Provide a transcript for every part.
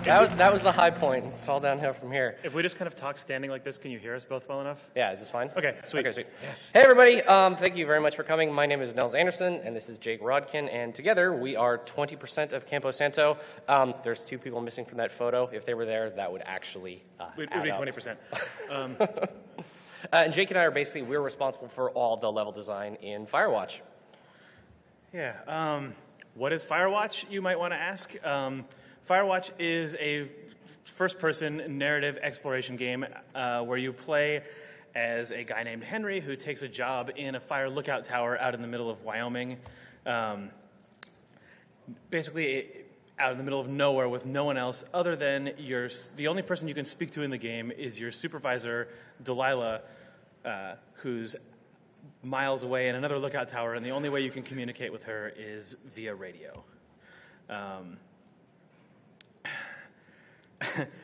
That was the high point. It's all downhill from here. If we just kind of talk standing like this, can you hear us both well enough? Yeah, is this fine? Okay, sweet. Okay, sweet. Yes. Hey, everybody. Thank you very much for coming. My name is Nels Anderson, and this is Jake Rodkin, and together we are 20% of Campo Santo. There's 2 people missing from that photo. If they were there, that would actually It would be 20%. And Jake and I we're responsible for all the level design in Firewatch. Yeah. What is Firewatch, you might want to ask? Firewatch is a first-person narrative exploration game where you play as a guy named Henry who takes a job in a fire lookout tower out in the middle of Wyoming. Basically, out in the middle of nowhere with no one else other than the only person you can speak to in the game is your supervisor, Delilah, who's miles away in another lookout tower, and the only way you can communicate with her is via radio.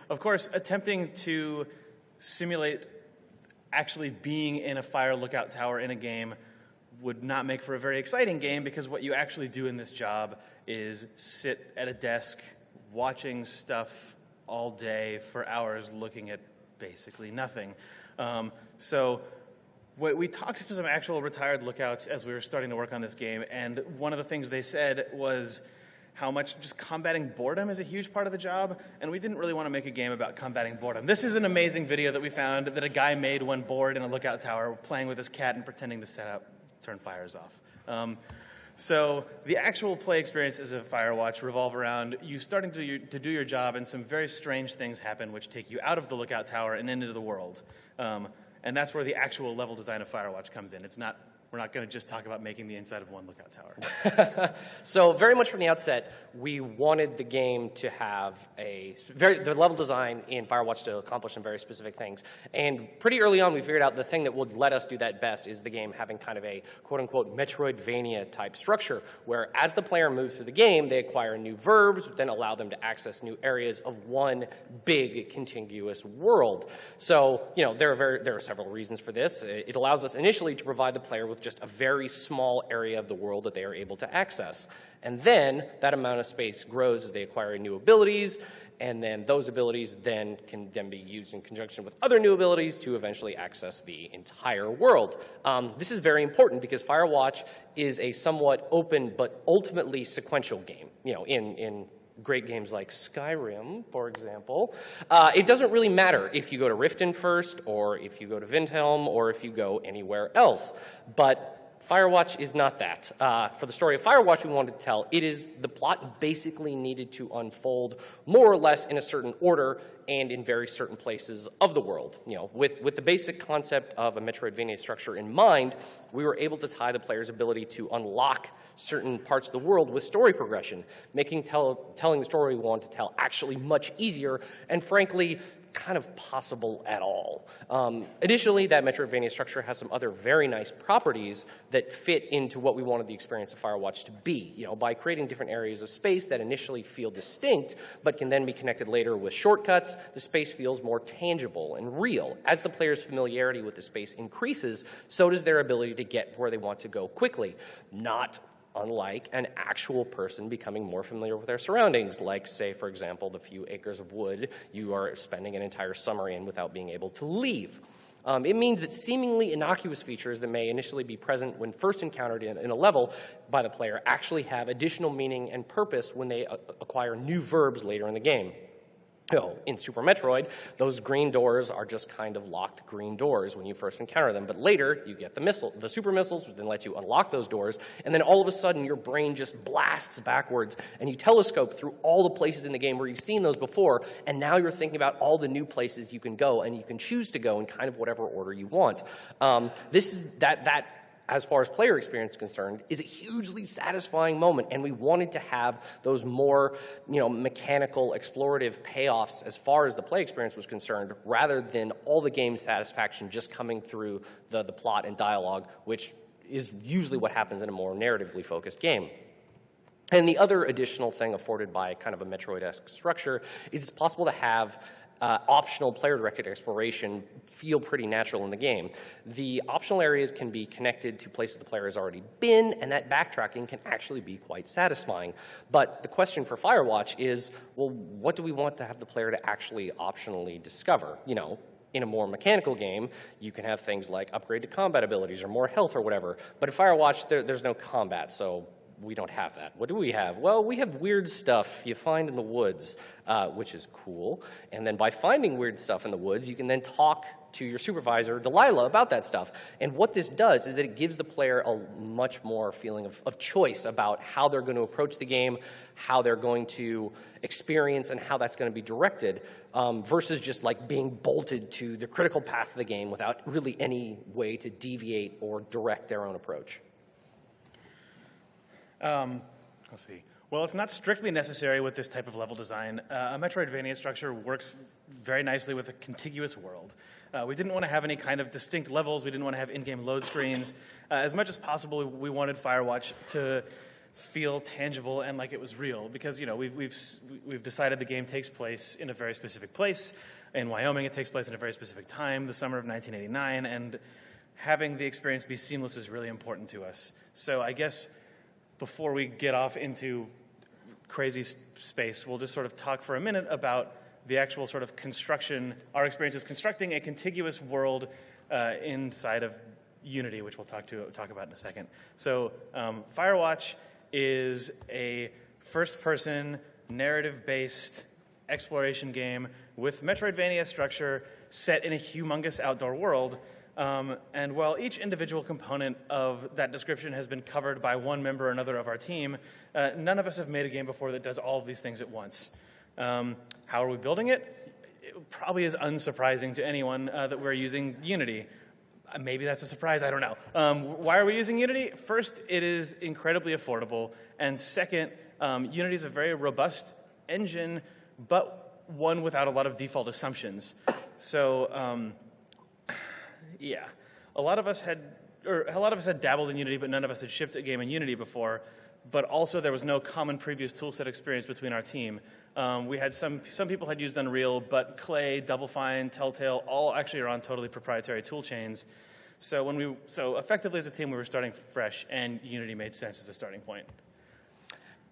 Of course, attempting to simulate actually being in a fire lookout tower in a game would not make for a very exciting game, because what you actually do in this job is sit at a desk watching stuff all day for hours looking at basically nothing. So we talked to some actual retired lookouts as we were starting to work on this game, and one of the things they said was how much just combating boredom is a huge part of the job, and we didn't really want to make a game about combating boredom. This is an amazing video that we found that a guy made when bored in a lookout tower, playing with his cat and pretending to turn fires off. So the actual play experiences of Firewatch revolve around you starting to do your job, and some very strange things happen which take you out of the lookout tower and into the world. And that's where the actual level design of Firewatch comes in. We're not going to just talk about making the inside of one lookout tower. So very much from the outset, we wanted the game to have the level design in Firewatch to accomplish some very specific things. And pretty early on, we figured out the thing that would let us do that best is the game having kind of a quote-unquote Metroidvania type structure, where as the player moves through the game, they acquire new verbs, then allow them to access new areas of one big contiguous world. So, there are several reasons for this. It allows us initially to provide the player with just a very small area of the world that they are able to access. And then that amount of space grows as they acquire new abilities, and then those abilities can be used in conjunction with other new abilities to eventually access the entire world. This is very important because Firewatch is a somewhat open but ultimately sequential game. In great games like Skyrim, for example, it doesn't really matter if you go to Riften first, or if you go to Vindhelm, or if you go anywhere else. But Firewatch is not that. For the story of Firewatch we wanted to tell, the plot basically needed to unfold more or less in a certain order and in very certain places of the world. With the basic concept of a Metroidvania structure in mind, we were able to tie the player's ability to unlock certain parts of the world with story progression, making telling the story we wanted to tell actually much easier and, frankly, kind of possible at all. Additionally, that Metroidvania structure has some other very nice properties that fit into what we wanted the experience of Firewatch to be. By creating different areas of space that initially feel distinct, but can then be connected later with shortcuts, the space feels more tangible and real. As the player's familiarity with the space increases, so does their ability to get where they want to go quickly. Not unlike an actual person becoming more familiar with their surroundings, like, say, for example, the few acres of wood you are spending an entire summer in without being able to leave. It means that seemingly innocuous features that may initially be present when first encountered in a level by the player actually have additional meaning and purpose when they acquire new verbs later in the game. In Super Metroid, those green doors are just kind of locked green doors when you first encounter them, but later you get the super missiles, which then let you unlock those doors, and then all of a sudden your brain just blasts backwards, and you telescope through all the places in the game where you've seen those before, and now you're thinking about all the new places you can go, and you can choose to go in kind of whatever order you want. As far as player experience is concerned, is a hugely satisfying moment, and we wanted to have those more, mechanical, explorative payoffs as far as the play experience was concerned, rather than all the game satisfaction just coming through the plot and dialogue, which is usually what happens in a more narratively focused game. And the other additional thing afforded by kind of a Metroid-esque structure is it's possible to have optional player-directed exploration feel pretty natural in the game. The optional areas can be connected to places the player has already been, and that backtracking can actually be quite satisfying. But the question for Firewatch is, well, what do we want to have the player to actually optionally discover? You know, in a more mechanical game, you can have things like upgrade to combat abilities or more health or whatever. But in Firewatch, there's no combat, so we don't have that. What do we have? Well, we have weird stuff you find in the woods, which is cool. And then by finding weird stuff in the woods, you can then talk to your supervisor, Delilah, about that stuff. And what this does is that it gives the player a much more feeling of choice about how they're going to approach the game, how they're going to experience, and how that's going to be directed, versus just like being bolted to the critical path of the game without really any way to deviate or direct their own approach. Let's see. Well, it's not strictly necessary with this type of level design. A Metroidvania structure works very nicely with a contiguous world. We didn't want to have any kind of distinct levels. We didn't want to have in-game load screens. As much as possible, we wanted Firewatch to feel tangible and like it was real, because you know we've decided the game takes place in a very specific place. In Wyoming, it takes place in a very specific time, the summer of 1989, and having the experience be seamless is really important to us. So I guess before we get off into crazy space, we'll just sort of talk for a minute about the actual sort of construction, our experiences constructing a contiguous world inside of Unity, which we'll talk about in a second. So Firewatch is a first-person, narrative-based exploration game with Metroidvania structure set in a humongous outdoor world. And while each individual component of that description has been covered by one member or another of our team, none of us have made a game before that does all of these things at once. How are we building it? It probably is unsurprising to anyone that we're using Unity. Maybe that's a surprise, I don't know. Why are we using Unity? First, it is incredibly affordable. And second, Unity is a very robust engine, but one without a lot of default assumptions. So, yeah, a lot of us had dabbled in Unity, but none of us had shipped a game in Unity before. But also, there was no common previous toolset experience between our team. We had some people had used Unreal, but Clay, Double Fine, Telltale, all actually are on totally proprietary tool chains. So effectively as a team, we were starting fresh, and Unity made sense as a starting point.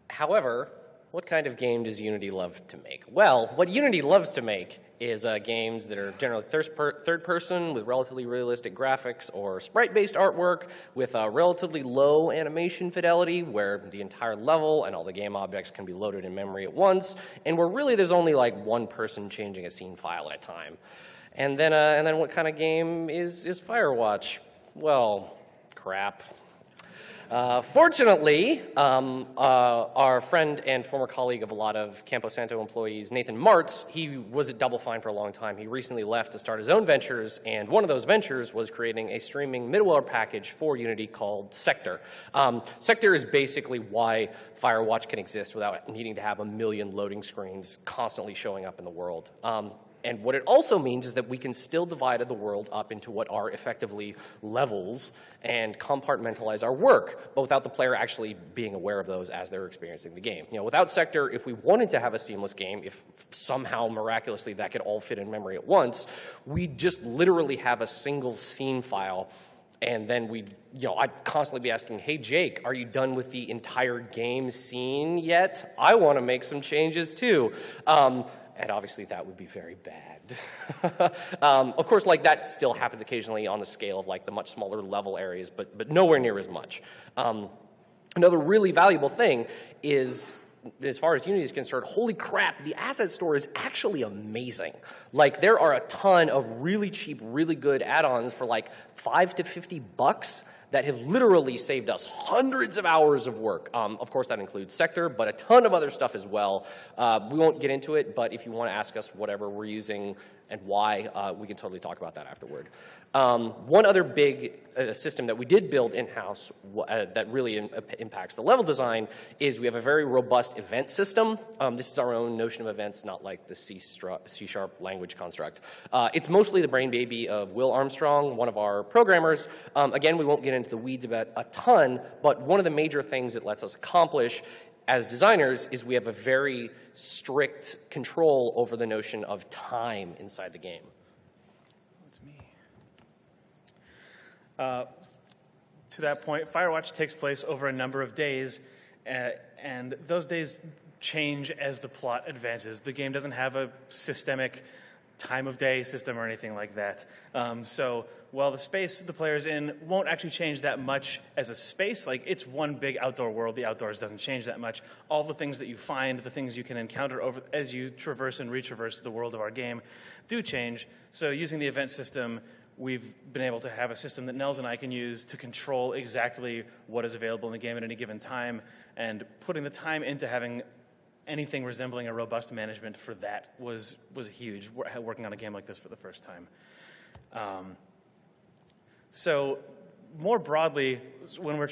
However, what kind of game does Unity love to make? Well, what Unity loves to make is games that are generally third person with relatively realistic graphics, or sprite-based artwork with relatively low animation fidelity, where the entire level and all the game objects can be loaded in memory at once, and where really there's only like one person changing a scene file at a time. And then what kind of game is Firewatch? Well, crap. Fortunately, our friend and former colleague of a lot of Campo Santo employees, Nathan Martz, he was at Double Fine for a long time. He recently left to start his own ventures, and one of those ventures was creating a streaming middleware package for Unity called Sector. Sector is basically why Firewatch can exist without needing to have a million loading screens constantly showing up in the world. And what it also means is that we can still divide the world up into what are effectively levels and compartmentalize our work, but without the player actually being aware of those as they're experiencing the game. You know, without Sector, if we wanted to have a seamless game, if somehow miraculously that could all fit in memory at once, we'd just literally have a single scene file. And then I'd constantly be asking, hey, Jake, are you done with the entire game scene yet? I want to make some changes too. And obviously that would be very bad. Of course, like that still happens occasionally on the scale of like the much smaller level areas, but nowhere near as much. Another really valuable thing is, as far as Unity is concerned, holy crap, the asset store is actually amazing. Like there are a ton of really cheap, really good add-ons for like $5 to $50 that have literally saved us hundreds of hours of work. Of course, that includes Sector, but a ton of other stuff as well. We won't get into it, but if you want to ask us whatever we're using and why, we can totally talk about that afterward. One other big system that we did build in-house that really impacts the level design is we have a very robust event system. This is our own notion of events, not like the C# language construct. It's mostly the brain baby of Will Armstrong, one of our programmers. Again, we won't get into the weeds about a ton, but one of the major things it lets us accomplish as designers is we have a very strict control over the notion of time inside the game. That's me. To that point, Firewatch takes place over a number of days, and those days change as the plot advances. The game doesn't have a systemic time of day system or anything like that. So while the space the player's in won't actually change that much as a space, like it's one big outdoor world, the outdoors doesn't change that much. All the things that you find, the things you can encounter over as you traverse and retraverse the world of our game do change. So using the event system, we've been able to have a system that Nels and I can use to control exactly what is available in the game at any given time, and putting the time into having anything resembling a robust management for that was huge, working on a game like this for the first time. So more broadly, when we're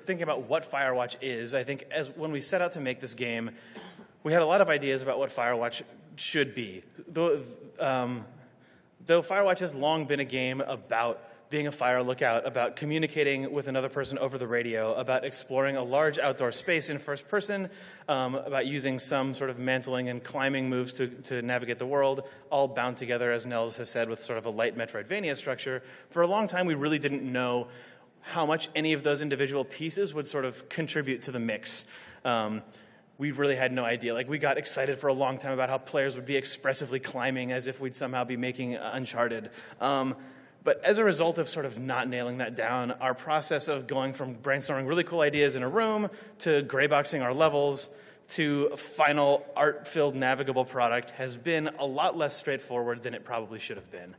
thinking about what Firewatch is, I think when we set out to make this game, we had a lot of ideas about what Firewatch should be. Though Firewatch has long been a game about being a fire lookout, about communicating with another person over the radio, about exploring a large outdoor space in first person, about using some sort of mantling and climbing moves to navigate the world, all bound together, as Nels has said, with sort of a light Metroidvania structure. For a long time, we really didn't know how much any of those individual pieces would sort of contribute to the mix. We really had no idea. Like, we got excited for a long time about how players would be expressively climbing as if we'd somehow be making Uncharted. But as a result of sort of not nailing that down, our process of going from brainstorming really cool ideas in a room to grayboxing our levels to a final art-filled navigable product has been a lot less straightforward than it probably should have been.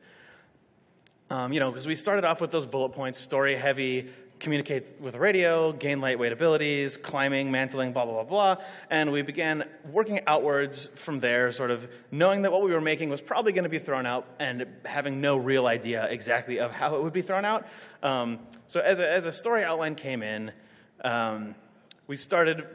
Because we started off with those bullet points, story-heavy, communicate with the radio, gain lightweight abilities, climbing, mantling, blah, blah, blah, blah. And we began working outwards from there, sort of knowing that what we were making was probably going to be thrown out and having no real idea exactly of how it would be thrown out. So as a story outline came in, we started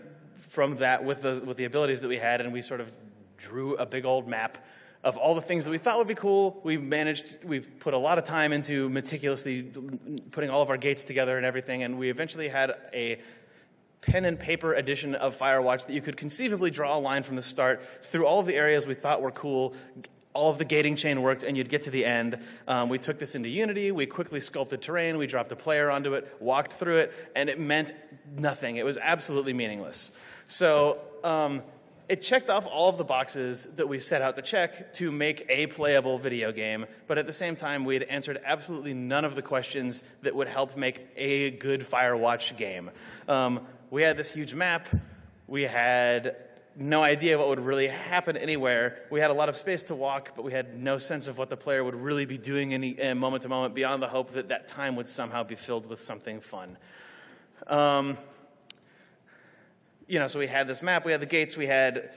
from that with the abilities that we had, and we sort of drew a big old map of all the things that we thought would be cool. We've put a lot of time into meticulously putting all of our gates together and everything, and we eventually had a pen and paper edition of Firewatch that you could conceivably draw a line from the start through all of the areas we thought were cool. All of the gating chain worked, and you'd get to the end. We took this into Unity. We quickly sculpted terrain. We dropped a player onto it, walked through it, and it meant nothing. It was absolutely meaningless. So it checked off all of the boxes that we set out to check to make a playable video game, but at the same time, we had answered absolutely none of the questions that would help make a good Firewatch game. We had this huge map. We had no idea what would really happen anywhere. We had a lot of space to walk, but we had no sense of what the player would really be doing moment to moment beyond the hope that that time would somehow be filled with something fun. So we had this map, we had the gates, we had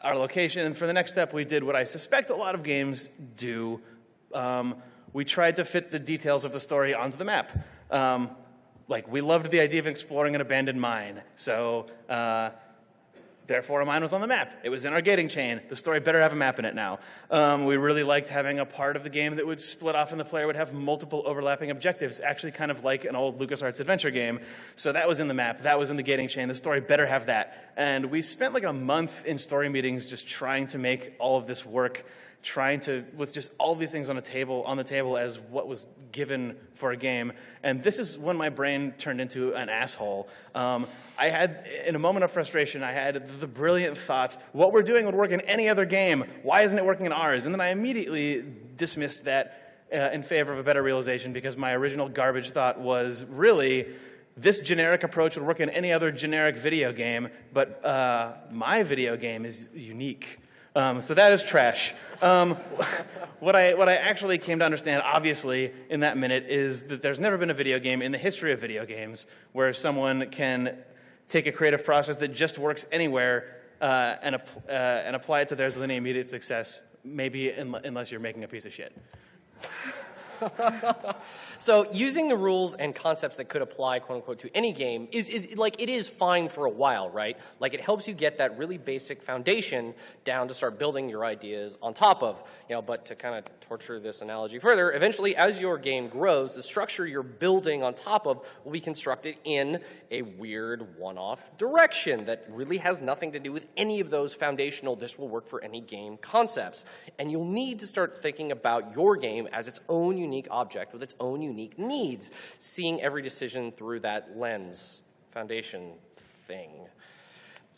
our location, and for the next step, we did what I suspect a lot of games do. We tried to fit the details of the story onto the map. We loved the idea of exploring an abandoned mine, so therefore a mine was on the map. It was in our gating chain. The story better have a map in it now. We really liked having a part of the game that would split off and the player would have multiple overlapping objectives, actually kind of like an old LucasArts adventure game. So that was in the map. That was in the gating chain. The story better have that. And we spent like a month in story meetings just trying to make all of this work, with just all these things on the table as what was given for a game. And this is when my brain turned into an asshole. I had, in a moment of frustration, I had the brilliant thought, what we're doing would work in any other game. Why isn't it working in ours? And then I immediately dismissed that in favor of a better realization, because my original garbage thought was, really, this generic approach would work in any other generic video game, but my video game is unique. So that is trash. What I actually came to understand, obviously, in that minute, is that there's never been a video game in the history of video games where someone can take a creative process that just works anywhere and apply it to theirs with any immediate success, maybe unless you're making a piece of shit. So using the rules and concepts that could apply, quote unquote, to any game is like, it is fine for a while, right? Like, it helps you get that really basic foundation down to start building your ideas on top of, but to kind of torture this analogy further, eventually as your game grows, the structure you're building on top of will be constructed in a weird one-off direction that really has nothing to do with any of those foundational, this will work for any game concepts. And you'll need to start thinking about your game as its own unique object with its own unique needs, seeing every decision through that lens, foundation thing.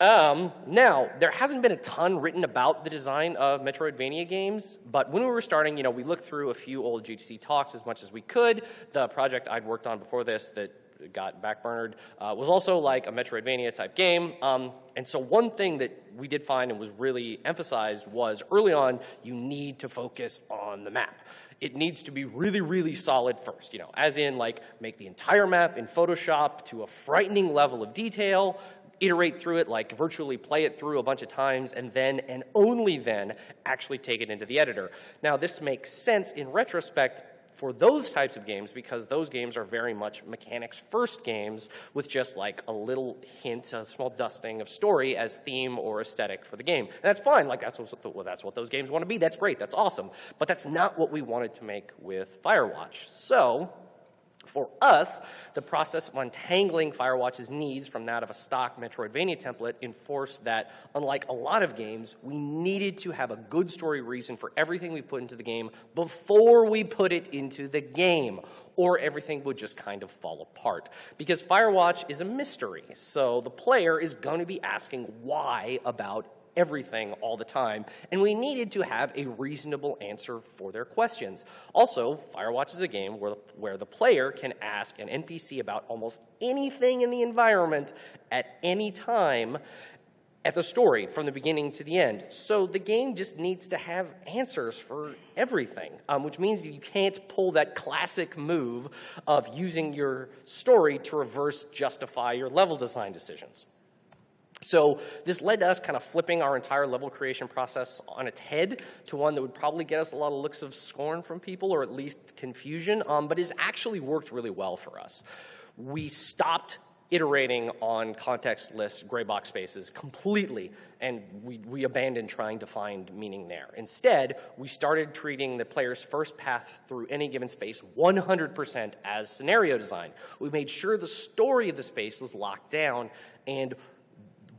Now, there hasn't been a ton written about the design of Metroidvania games, but when we were starting, we looked through a few old GTC talks as much as we could. The project I'd worked on before this that got backburnered was also like a Metroidvania type game. And so one thing that we did find and was really emphasized was early on, you need to focus on the map. It needs to be really, really solid first, as in like make the entire map in Photoshop to a frightening level of detail, iterate through it, like virtually play it through a bunch of times, and then, and only then, actually take it into the editor. Now, this makes sense in retrospect for those types of games because those games are very much mechanics first games with just like a little hint, a small dusting of story as theme or aesthetic for the game. And that's fine, like that's what those games want to be, that's great, that's awesome. But that's not what we wanted to make with Firewatch. So, for us, the process of untangling Firewatch's needs from that of a stock Metroidvania template enforced that, unlike a lot of games, we needed to have a good story reason for everything we put into the game before we put it into the game, or everything would just kind of fall apart. Because Firewatch is a mystery, so the player is going to be asking why about everything all the time, and we needed to have a reasonable answer for their questions. Also, Firewatch is a game where the player can ask an NPC about almost anything in the environment at any time at the story, from the beginning to the end. So the game just needs to have answers for everything, which means you can't pull that classic move of using your story to reverse justify your level design decisions. So this led to us kind of flipping our entire level creation process on its head to one that would probably get us a lot of looks of scorn from people, or at least confusion, but it's actually worked really well for us. We stopped iterating on context-less gray box spaces completely, and we abandoned trying to find meaning there. Instead, we started treating the player's first path through any given space 100% as scenario design. We made sure the story of the space was locked down, and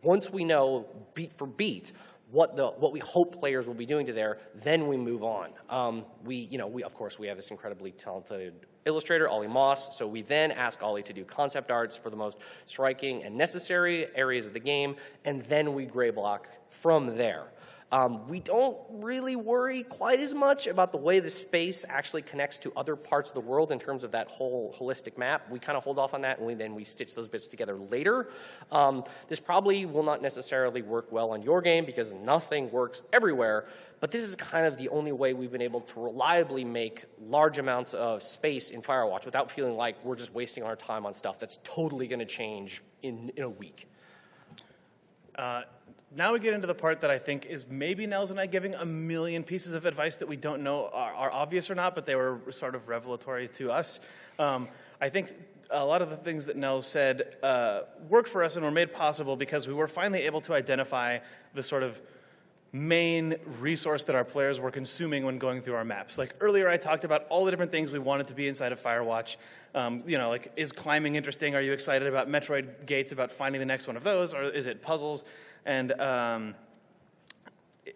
once we know beat for beat what we hope players will be doing to there, then we move on. We of course we have this incredibly talented illustrator, Ollie Moss, so we then ask Ollie to do concept arts for the most striking and necessary areas of the game, and then we gray block from there. We don't really worry quite as much about the way the space actually connects to other parts of the world in terms of that whole holistic map. We kind of hold off on that, and then we stitch those bits together later. This probably will not necessarily work well on your game because nothing works everywhere, but this is kind of the only way we've been able to reliably make large amounts of space in Firewatch without feeling like we're just wasting our time on stuff that's totally going to change in a week. Now we get into the part that I think is maybe Nels and I giving a million pieces of advice that we don't know are obvious or not, but they were sort of revelatory to us. I think a lot of the things that Nels said worked for us and were made possible because we were finally able to identify the sort of main resource that our players were consuming when going through our maps. Like earlier I talked about all the different things we wanted to be inside of Firewatch. Like, is climbing interesting? Are you excited about Metroid gates, about finding the next one of those? Or is it puzzles? And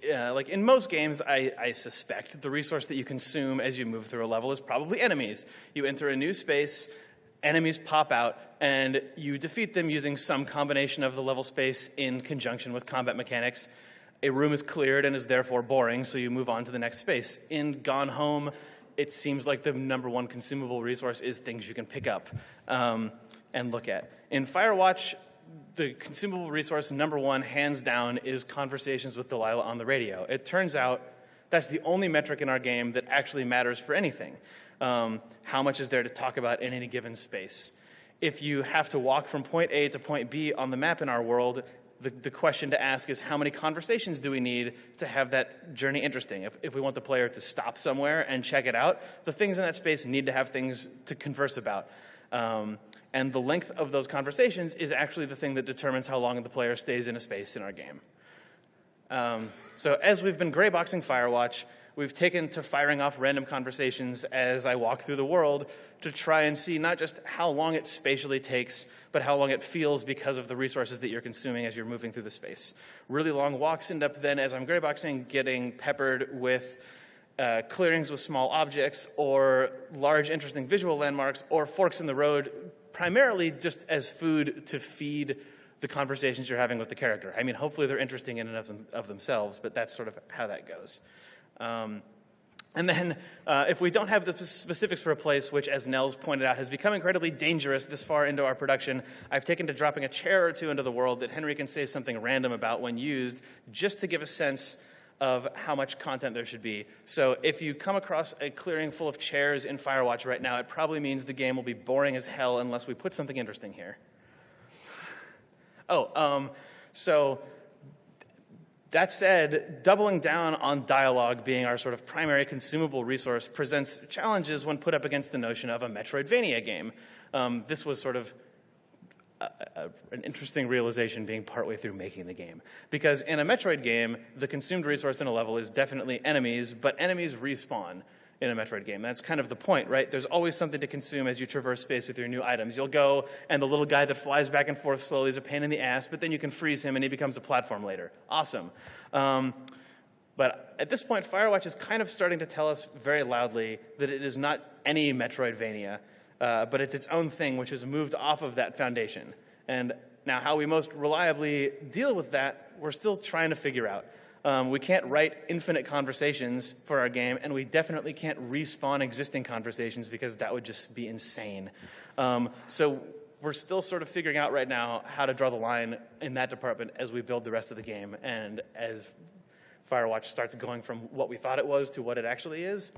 like in most games, I suspect the resource that you consume as you move through a level is probably enemies. You enter a new space, enemies pop out, and you defeat them using some combination of the level space in conjunction with combat mechanics. A room is cleared and is therefore boring, so you move on to the next space. In Gone Home, it seems like the number one consumable resource is things you can pick up and look at. In Firewatch, the consumable resource number one, hands down, is conversations with Delilah on the radio. It turns out that's the only metric in our game that actually matters for anything. How much is there to talk about in any given space? If you have to walk from point A to point B on the map in our world, the question to ask is, how many conversations do we need to have that journey interesting? If we want the player to stop somewhere and check it out, the things in that space need to have things to converse about. And the length of those conversations is actually the thing that determines how long the player stays in a space in our game. So as we've been grayboxing Firewatch, we've taken to firing off random conversations as I walk through the world to try and see not just how long it spatially takes, but how long it feels because of the resources that you're consuming as you're moving through the space. Really long walks end up then, as I'm grayboxing, getting peppered with clearings with small objects, or large interesting visual landmarks, or forks in the road, primarily just as food to feed the conversations you're having with the character. I mean, hopefully they're interesting in and of themselves, but that's sort of how that goes. And then if we don't have the specifics for a place, which, as Nels pointed out, has become incredibly dangerous this far into our production, I've taken to dropping a chair or two into the world that Henry can say something random about when used, just to give a sense of how much content there should be. So if you come across a clearing full of chairs in Firewatch right now, it probably means the game will be boring as hell unless we put something interesting here. So that said, doubling down on dialogue being our sort of primary consumable resource presents challenges when put up against the notion of a Metroidvania game. This was sort of an interesting realization being partway through making the game. Because in a Metroid game, the consumed resource in a level is definitely enemies, but enemies respawn in a Metroid game. That's kind of the point, right? There's always something to consume as you traverse space with your new items. You'll go, and the little guy that flies back and forth slowly is a pain in the ass, but then you can freeze him and he becomes a platform later. Awesome. But at this point, Firewatch is kind of starting to tell us very loudly that it is not any Metroidvania, but it's its own thing, which has moved off of that foundation. And now how we most reliably deal with that, we're still trying to figure out. We can't write infinite conversations for our game, and we definitely can't respawn existing conversations because that would just be insane. So we're still sort of figuring out right now how to draw the line in that department as we build the rest of the game, and as Firewatch starts going from what we thought it was to what it actually is.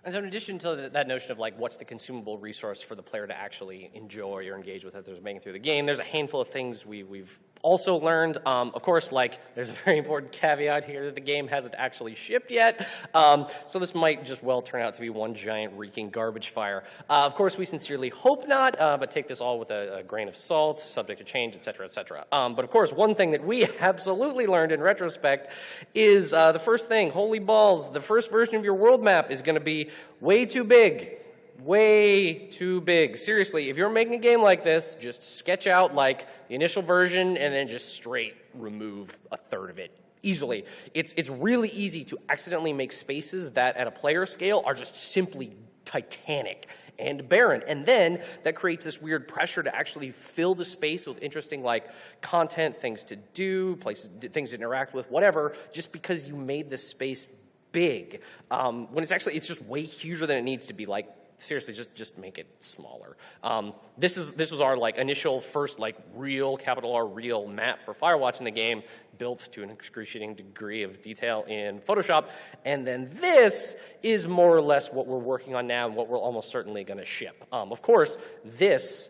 And so in addition to that notion of like what's the consumable resource for the player to actually enjoy or engage with as they're making through the game, there's a handful of things we've also learned. Of course, like there's a very important caveat here that the game hasn't actually shipped yet. So this might just well turn out to be one giant reeking garbage fire. Of course, we sincerely hope not, but take this all with a grain of salt, subject to change, et cetera, et cetera. But of course, one thing that we absolutely learned in retrospect is the first thing, holy balls, the first version of your world map is going to be way too big. Way too big. Seriously, if you're making a game like this, just sketch out like the initial version and then just straight remove a third of it easily. It's really easy to accidentally make spaces that at a player scale are just simply titanic and barren. And then that creates this weird pressure to actually fill the space with interesting like content, things to do, places, things to interact with, whatever, just because you made this space big. When it's just way huger than it needs to be. Like, seriously, just make it smaller. This was our like initial first like real capital R real map for Firewatch in the game, built to an excruciating degree of detail in Photoshop, and then this is more or less what we're working on now and what we're almost certainly going to ship. Of course, this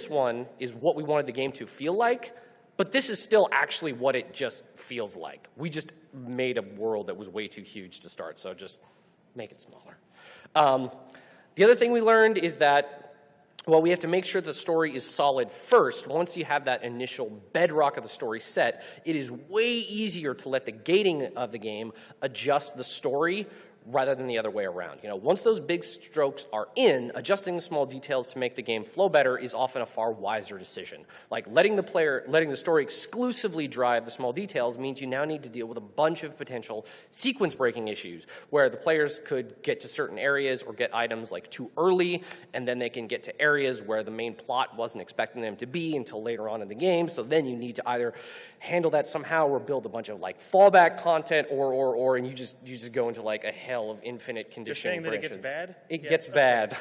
one is what we wanted the game to feel like, but this is still actually what it just feels like. We just made a world that was way too huge to start, so just make it smaller. The other thing we learned is that, well, we have to make sure the story is solid first. Once you have that initial bedrock of the story set, it is way easier to let the gating of the game adjust the story rather than the other way around. You know, once those big strokes are in, adjusting the small details to make the game flow better is often a far wiser decision. Like letting the story exclusively drive the small details means you now need to deal with a bunch of potential sequence breaking issues where the players could get to certain areas or get items like too early, and then they can get to areas where the main plot wasn't expecting them to be until later on in the game. So then you need to either handle that somehow or build a bunch of like fallback content or and you just go into like a hell of infinite conditioning. You're saying that it gets bad? It gets bad.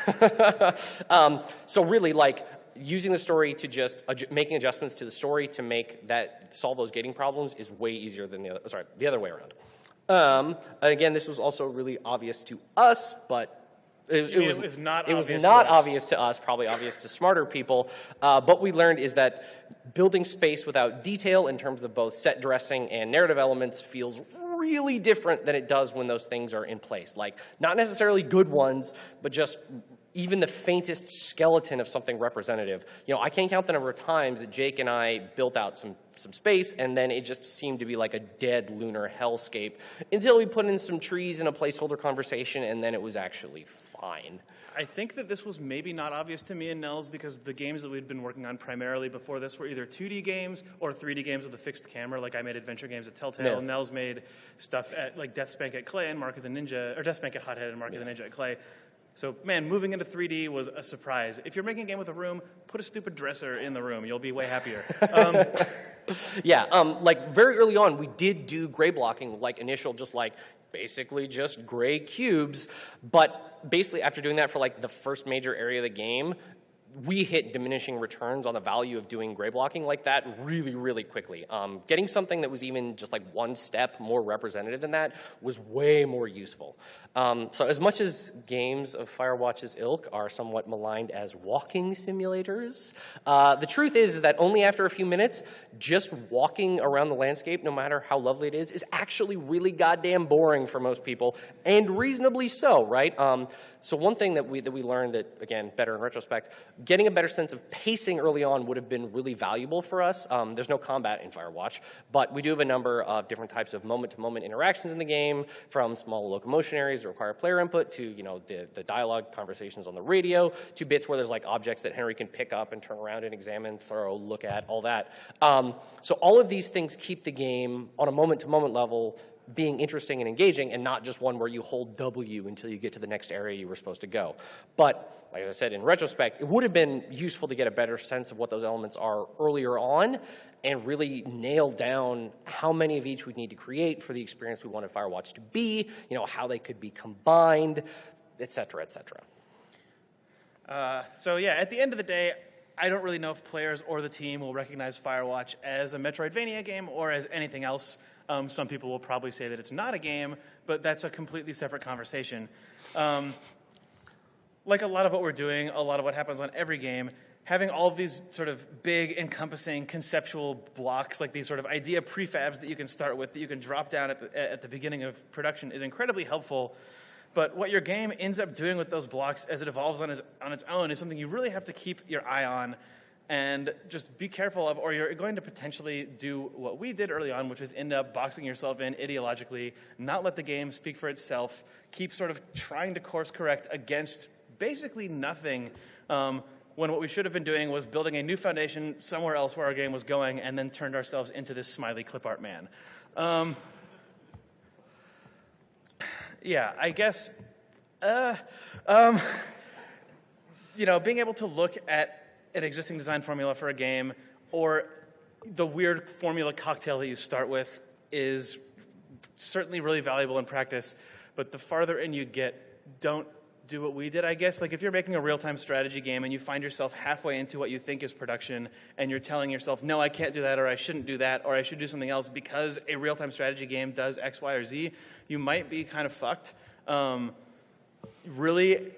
So really, like, using the story to just making adjustments to the story to make that solve those gating problems is way easier than the other way around. Again, this was also really obvious to us, but It was not it was obvious not to us. obvious to us, probably obvious to smarter people. What we learned is that building space without detail in terms of both set dressing and narrative elements feels really different than it does when those things are in place. Like, not necessarily good ones, but just even the faintest skeleton of something representative. You know, I can't count the number of times that Jake and I built out some space, and then it just seemed to be like a dead lunar hellscape until we put in some trees and a placeholder conversation, and then it was actually fine. I think that this was maybe not obvious to me and Nels because the games that we'd been working on primarily before this were either 2D games or 3D games with a fixed camera. Like I made adventure games at Telltale. Yeah. Nels made stuff at like Deathspank at Clay and Mark of the Ninja, or Deathspank at Hothead and Mark of the Ninja at Clay. So, man, moving into 3D was a surprise. If you're making a game with a room, put a stupid dresser in the room. You'll be way happier. Yeah, like very early on, we did do gray blocking, like initial, just like basically just gray cubes. But basically, after doing that for like the first major area of the game, we hit diminishing returns on the value of doing gray blocking like that really, really quickly. Getting something that was even just like one step more representative than that was way more useful. So as much as games of Firewatch's ilk are somewhat maligned as walking simulators, the truth is that only after a few minutes, just walking around the landscape, no matter how lovely it is actually really goddamn boring for most people, and reasonably so, right? So one thing that we learned that, again, better in retrospect, getting a better sense of pacing early on would have been really valuable for us. There's no combat in Firewatch, but we do have a number of different types of moment-to-moment interactions in the game, from small locomotion areas that require player input to, you know, the dialogue conversations on the radio, to bits where there's like objects that Henry can pick up and turn around and examine, throw, look at, all that. So all of these things keep the game on a moment-to-moment level being interesting and engaging, and not just one where you hold W until you get to the next area you were supposed to go. But, like I said, in retrospect, it would have been useful to get a better sense of what those elements are earlier on, and really nail down how many of each we need to create for the experience we wanted Firewatch to be, you know, how they could be combined, et cetera, et cetera. So yeah, at the end of the day, I don't really know if players or the team will recognize Firewatch as a Metroidvania game or as anything else. Some people will probably say that it's not a game, but that's a completely separate conversation. Like a lot of what we're doing, a lot of what happens on every game, having all of these sort of big, encompassing, conceptual blocks, like these sort of idea prefabs that you can start with, that you can drop down at the beginning of production, is incredibly helpful. But what your game ends up doing with those blocks as it evolves on its own is something you really have to keep your eye on and just be careful of, or you're going to potentially do what we did early on, which is end up boxing yourself in ideologically, not let the game speak for itself, keep sort of trying to course correct against basically nothing, when what we should have been doing was building a new foundation somewhere else where our game was going, and then turned ourselves into this smiley clip art man. Yeah, I guess, you know, being able to look at an existing design formula for a game, or the weird formula cocktail that you start with, is certainly really valuable in practice, but the farther in you get, don't do what we did, I guess. Like if you're making a real-time strategy game and you find yourself halfway into what you think is production, and you're telling yourself, no, I can't do that, or I shouldn't do that, or I should do something else because a real-time strategy game does X, Y, or Z, you might be kind of fucked. Really,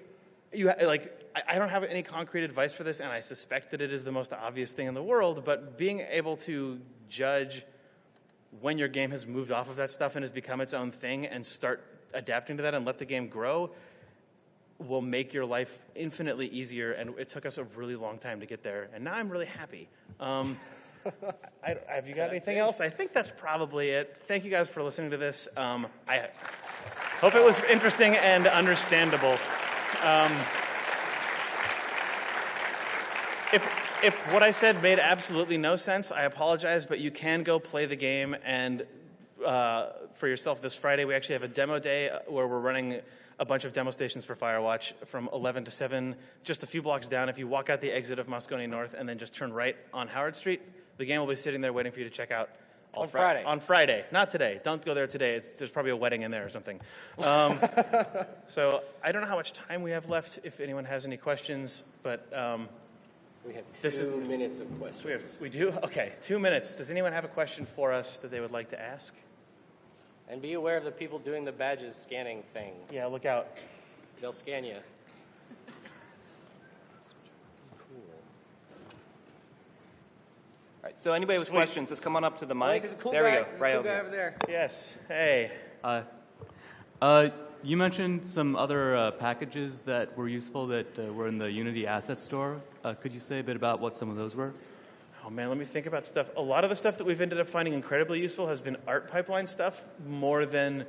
I don't have any concrete advice for this, and I suspect that it is the most obvious thing in the world, but being able to judge when your game has moved off of that stuff and has become its own thing and start adapting to that and let the game grow will make your life infinitely easier, and it took us a really long time to get there, and now I'm really happy. Have you got anything else? I think that's probably it. Thank you guys for listening to this. I hope it was interesting and understandable. If what I said made absolutely no sense, I apologize, but you can go play the game and for yourself this Friday. We actually have a demo day where we're running a bunch of demo stations for Firewatch from 11 to 7, just a few blocks down. If you walk out the exit of Moscone North and then just turn right on Howard Street, the game will be sitting there waiting for you to check out. On Friday. On Friday, not today. Don't go there today. There's probably a wedding in there or something. So I don't know how much time we have left, if anyone has any questions, but we have 2 minutes of questions. We do? Okay, 2 minutes. Does anyone have a question for us that they would like to ask? And be aware of the people doing the badges scanning thing. Yeah, look out. They'll scan you. Right, so anybody with Sweet. questions, just come on up to the mic. There's a cool there guy, we go, right cool over guy there. over there. Yes. Hey. You mentioned some other packages that were useful that were in the Unity Asset Store. Could you say a bit about what some of those were? Oh man, let me think about stuff. A lot of the stuff that we've ended up finding incredibly useful has been art pipeline stuff more than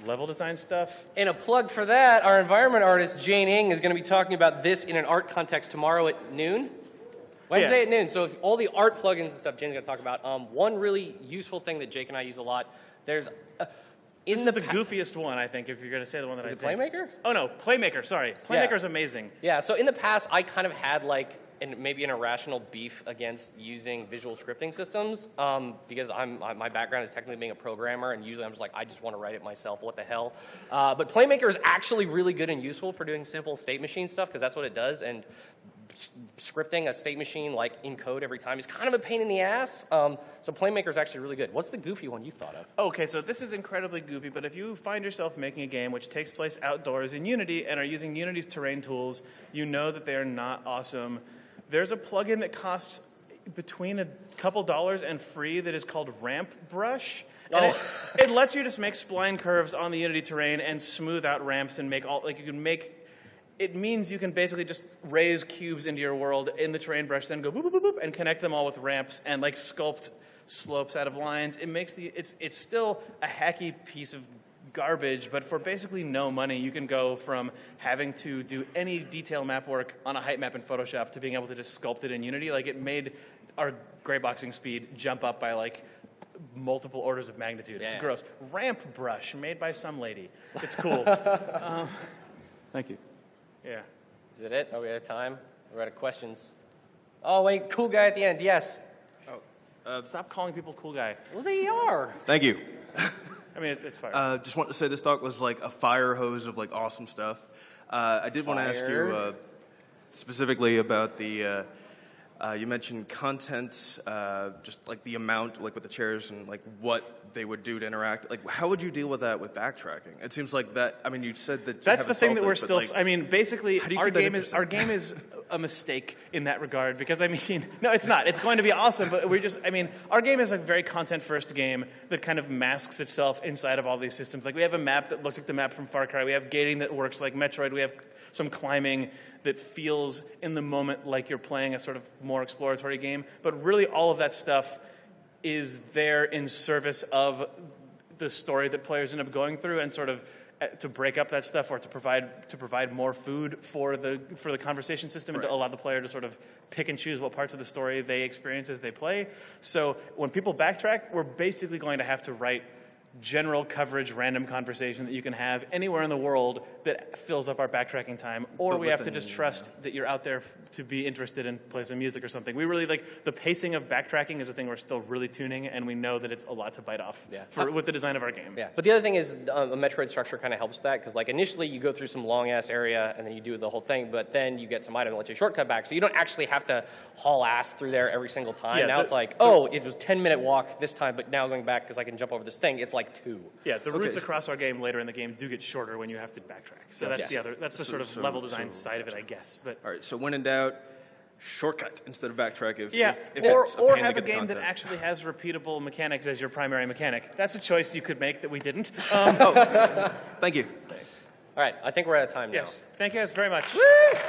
level design stuff. And a plug for that, our environment artist, Jane Ng, is going to be talking about this in an art context tomorrow at noon. Wednesday at noon. So if all the art plugins and stuff Jane's going to talk about. One really useful thing that Jake and I use a lot, there's... This is the goofiest one, I think, if you're going to say the one that I Is it think. Playmaker? Oh no, Playmaker, sorry. Playmaker's amazing. Yeah, so in the past, I kind of had like maybe an irrational beef against using visual scripting systems because my background is technically being a programmer, and usually I'm just like, I just want to write it myself, what the hell. But Playmaker is actually really good and useful for doing simple state machine stuff because that's what it does, and scripting a state machine like in code every time is kind of a pain in the ass. So Playmaker is actually really good. What's the goofy one you thought of? Okay, so this is incredibly goofy, but if you find yourself making a game which takes place outdoors in Unity and are using Unity's terrain tools, you know that they are not awesome. There's a plugin that costs between a couple dollars and free that is called Ramp Brush. And it lets you just make spline curves on the Unity terrain and smooth out ramps and make all, like you can make, it means you can basically just raise cubes into your world in the terrain brush, then go boop, boop, boop, boop, and connect them all with ramps and like sculpt slopes out of lines. It makes it's still a hacky piece of garbage, but for basically no money, you can go from having to do any detail map work on a height map in Photoshop to being able to just sculpt it in Unity. Like it made our gray boxing speed jump up by like multiple orders of magnitude. Yeah. It's gross. Ramp Brush, made by some lady. It's cool. Thank you. Yeah. Is it? Are we out of time? We're out of questions. Oh, wait, cool guy at the end, yes. Stop calling people cool guy. Well, they are. Thank you. I mean, it's fire. Just wanted to say this talk was like a fire hose of like awesome stuff. I did want to ask you specifically about the, you mentioned content, just like the amount, like with the chairs and like what they would do to interact. Like, how would you deal with that with backtracking? It seems like that, I mean, you said that you That's the haven't thing that solved we're it, still, but, like, I mean, basically, how do you our keep that game is interesting? a mistake in that regard, because I mean, no, it's not. It's going to be awesome, but our game is a very content-first game that kind of masks itself inside of all these systems. Like, we have a map that looks like the map from Far Cry. We have gating that works like Metroid. We have some climbing that feels in the moment like you're playing a sort of more exploratory game. But really, all of that stuff is there in service of the story that players end up going through, and sort of to break up that stuff, or to provide more food for the conversation system, and to allow the player to sort of pick and choose what parts of the story they experience as they play. So when people backtrack, we're basically going to have to write general coverage, random conversation that you can have anywhere in the world that fills up our backtracking time, or But we have to within, just trust that you're out there to be interested in play some music or something. We really like the pacing of backtracking is a thing we're still really tuning, and we know that it's a lot to bite off with the design of our game. Yeah, but the other thing is a Metroid structure kind of helps that, because like initially you go through some long ass area and then you do the whole thing, but then you get some item that lets you shortcut back, so you don't actually have to haul ass through there every single time. Now it's like, oh, it was 10-minute walk this time, but now going back because I can jump over this thing, it's like 2. Yeah, the routes across our game later in the game do get shorter when you have to backtrack. So that's the sort of level design side of it, I guess. But all right, so when in doubt, shortcut instead of backtrack. If or it's pain to have a get the game that content. actually has repeatable mechanics as your primary mechanic. That's a choice you could make that we didn't. Thank you. All right, I think we're out of time now. Yes, thank you guys very much. Woo!